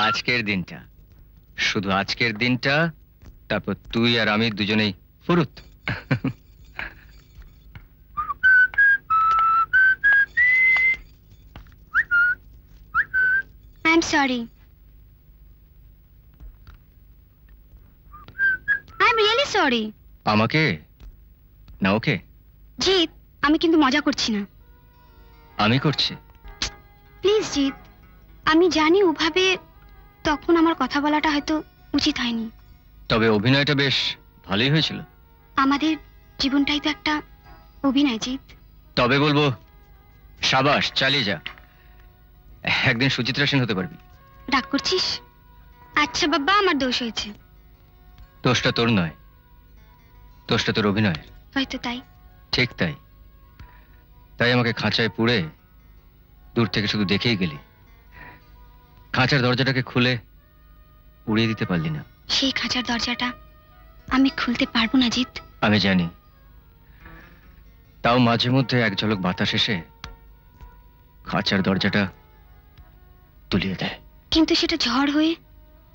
আজকের দিনটা, শুধু আজকের দিনটা, তারপর তুই আর আমি দুজনেই ফুরুত। I am sorry, I am really sorry. আমাকে না ওকে? জিৎ, আমি কিন্তু মজা করছি না। আমি করছি। প্লিজ জিৎ, আমি জানি ওভাবে তখন আমার কথা বলাটা হয়তো উচিত হয়নি। তবে অভিনয়টা বেশ ভালোই হয়েছিল। আমাদের জীবনটাই তো একটা অভিনয় জিৎ। তবে বলবো সাবাস, চালিয়ে যা, একদিন সুচিত্রা সেন হতে পারবি। রাগ করছিস? আচ্ছা বাবা, আমার দোষ হয়েছে। দোষটা তোর নয়, দোষটা তোর অভিনয়ের। হয়তো তাই। ঠিক তাই। তাই আমাকে খাঁচায় পুড়ে দূর থেকে শুধু দেখেই গেলি, খাঁচার দরজাটাকে খুলে উড়িয়ে দিতে পারলি না। সেই খাঁচার দরজাটা আমি খুলতে পারবো না জিৎ। আমি জানি, তাও মাঝে মধ্যে এক ঝলক বাতাস এসে খাঁচার দরজাটা তুলিয়ে দেয়। কিন্তু সেটা ঝড় হয়ে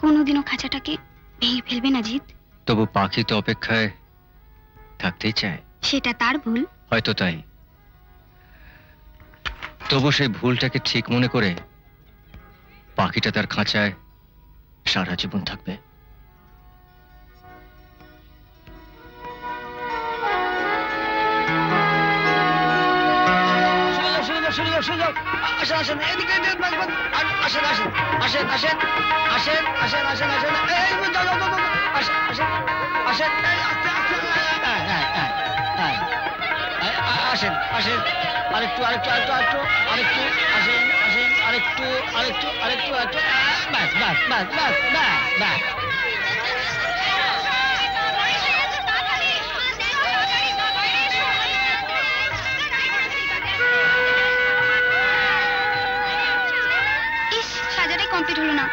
কোনোদিনও খাঁচাটাকে ভেঙে ফেলবে না জিৎ। তবু পাখি তো অপেক্ষায় থাকতেই চায়। সেটা তার ভুল। হয়তো তাই। তবু সেই ভুলটাকে ঠিক মনে করে পাখিটা তার খাঁচায় সারা জীবন থাকবে। আরেকটু আরেকটু আরেকটু আরেকটু আরেকটু আসেন আসেন আরেকটু আরেকটু আরেকটু আরেকটু ব্যাস ব্যাস ব্যাস ব্যাস ব্যাস ব্যাস। ইস, সাজাটাই কমপ্লিট হলো না।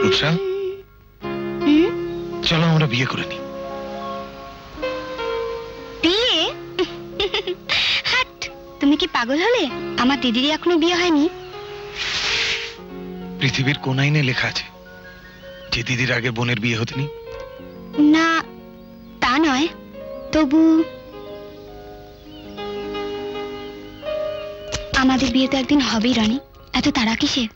রূপসা, চলো আমরা বিয়ে করে নি। বিয়ে? হাট, তুমি কি পাগল হলে? আমার দিদির এখনো বিয়ে হয়নি। পৃথিবীর কোন আইনে লেখা আছে যে দিদির আগে বোনের বিয়ে হতে নি? না, তা নয়, তবু আমাদের বিয়ে তো একদিন হবেই রানী, এত তাড়া কিসের?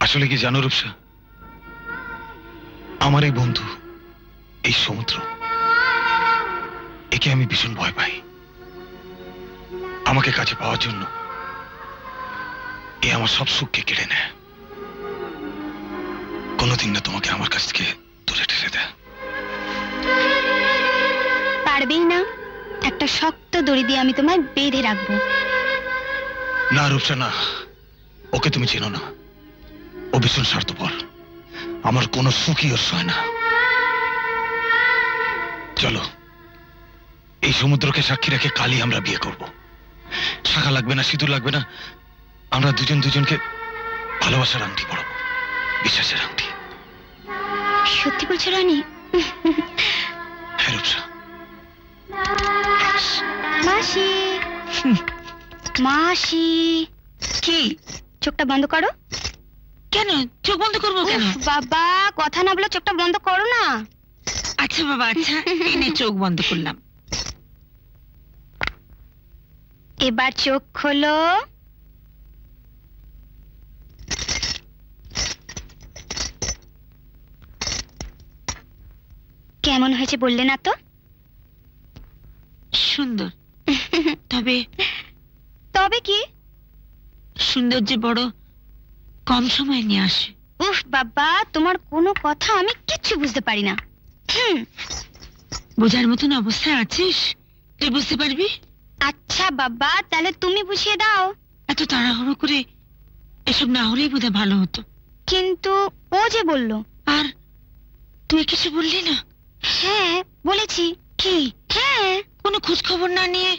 আসলে কি জানো রূপসা, আমার এই বন্ধু, এই সমুদ্র, একে আমি ভীষণ ভয় পাই। আমাকে কাছে পাওয়ার জন্য এ আমার সব সুখকে কেড়ে নেয়। কোনোদিন না তোমাকে আমার কাছ থেকে দূরে ঠেলে দেয়। পারবেই না, একটা শক্ত দড়ি দিয়ে আমি তোমায় বেঁধে রাখবো। না রূপসা না, ওকে তুমি চেনো না। ও ভীষণ স্বার্থপর। আমার কোনো সুখী ওর সয় না। চলো, এই সমুদ্রকে সাক্ষী রেখে কালই আমরা বিয়ে করব। শাখা লাগবে না, সিঁদুর লাগবে না, আমরা দুজন দুজনকে ভালোবাসার আংটি পড়াবো, বিশ্বাসের আংটি। সত্যি বলছো রানী? হ্যাঁ রূপসা। মাসি, মাসি, কি? চোখটা বন্ধ করো। কেন চোখ বন্ধ করবো কেন? উফ, বাবা, কথা না বলে চোখটা বন্ধ করো না। আচ্ছা বাবা, আচ্ছা এনে চোখ বন্ধ করলাম। এবার চোখ খোলো। কেমন হয়েছে বললে না তো? সুন্দর। তবে তবে কি? সৌন্দর্য বড় কম সময় নিয়ে আসে। উফ বাবা, তোমার কোনো কথা আমি কিচ্ছু বুঝতে পারি না। বোঝার মতন অবস্থায় আছিস, তুই বুঝতে পারবি। আচ্ছা বাবা, তাহলে তুমি বুঝিয়ে দাও। এত তাড়াহুড়ো করে এসব না হলেই বোধহয় ভালো হতো। কিন্তু ও যে বলল। আর তুই কিছু বললি না? হ্যাঁ বলেছি। কি? হ্যাঁ। কোনো খোঁজ খবর না নিয়ে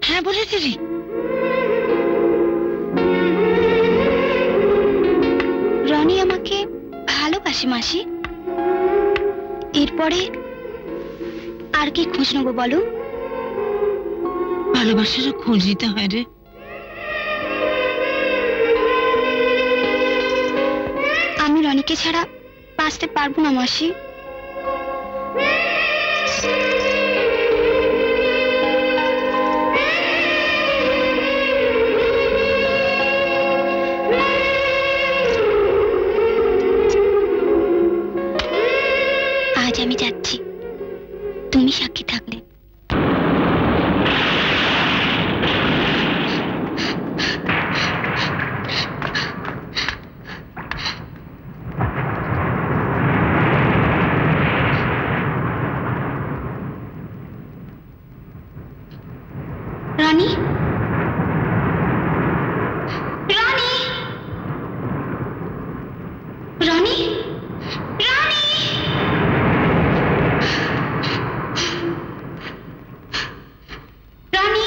হ্যাঁ বলে দিলি? রনি আমাকে ভালোবাসে মাসি। এরপরে আর কি খোঁজ নেবো বলো? ভালোবাসারও খোঁজ নিতে হয় রে। আমি রনিকে ছাড়া বাঁচতে পারবো না মাসি। আজ আমি যাচ্ছি, তুমি সাক্ষী থাকলে। রানী, রানী, রানী, রানী, রানী,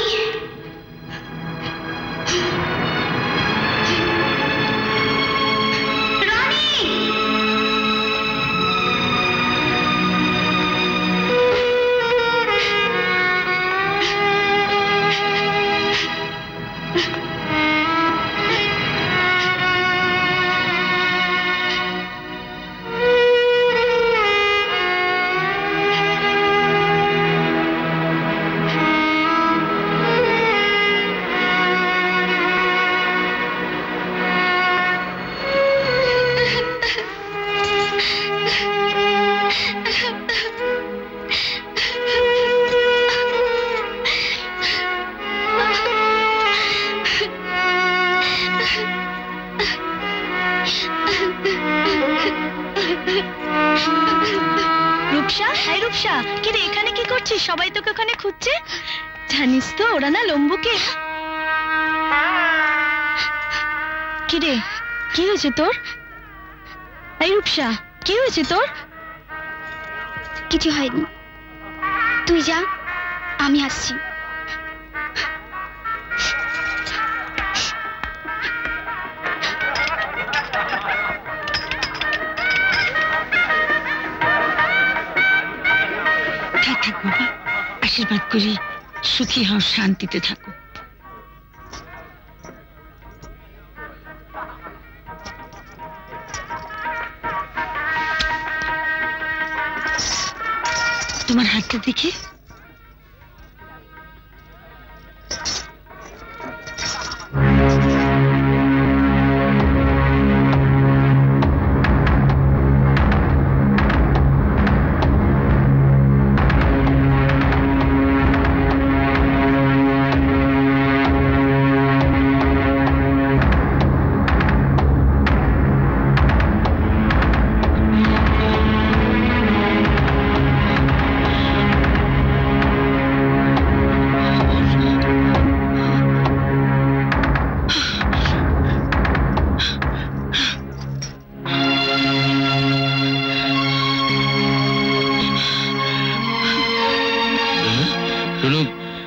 রূপসা, হাই রূপসা, কি রে এখানে কি করছিস? সবাই তোকে ওখানে খুঁজছে। জানিস তো ওরা না লম্বুকে। কি রে, কি হয়েছে তোর? এই রূপসা, কি হয়েছে তোর? কিছু হয়নি, তুই যা, আমি আসছি। থাক থাক বাবা, আশীর্বাদ করি সুখী হও, শান্তিতে থাকো। তোমার হাতটা দেখি।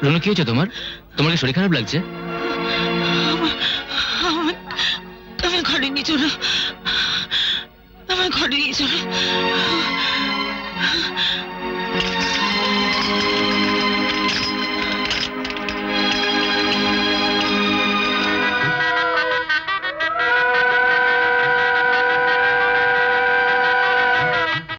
রনু, কি হয়েছে তোমার? তোমার কি শরীর খারাপ লাগছে? আমার ঘরে নিয়ে চলো, আমার ঘরে নিয়ে চলো।